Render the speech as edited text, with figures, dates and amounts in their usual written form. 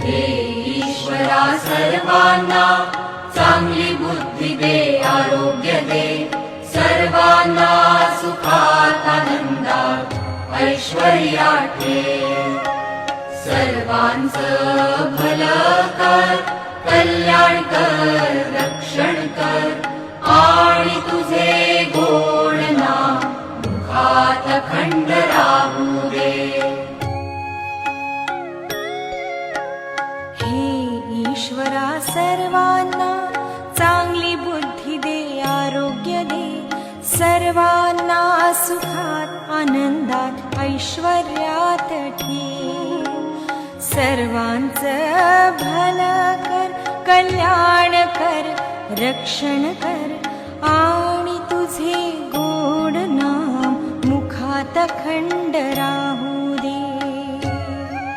हे ईश्वरा सर्वांना चांगली बुद्धी दे, आरोग्य दे, सर्वांना सुखात आनंदात ऐश्वर्यात ठेव. सर्वांचं भलं कर, कल्याण कर, रक्षण कर, आणि तुझे गोड नाम मुखात अखंड राहू दे. ईश्वरा सर्वांना चांगली बुद्धी दे, आरोग्य दे, सर्वांना सुखात आनंदात ऐश्वर्यात ठेव. सर्वांचं भलं कर, कल्याण कर, रक्षण कर, आणि तुझे गोड नाम मुखात अखंड राहू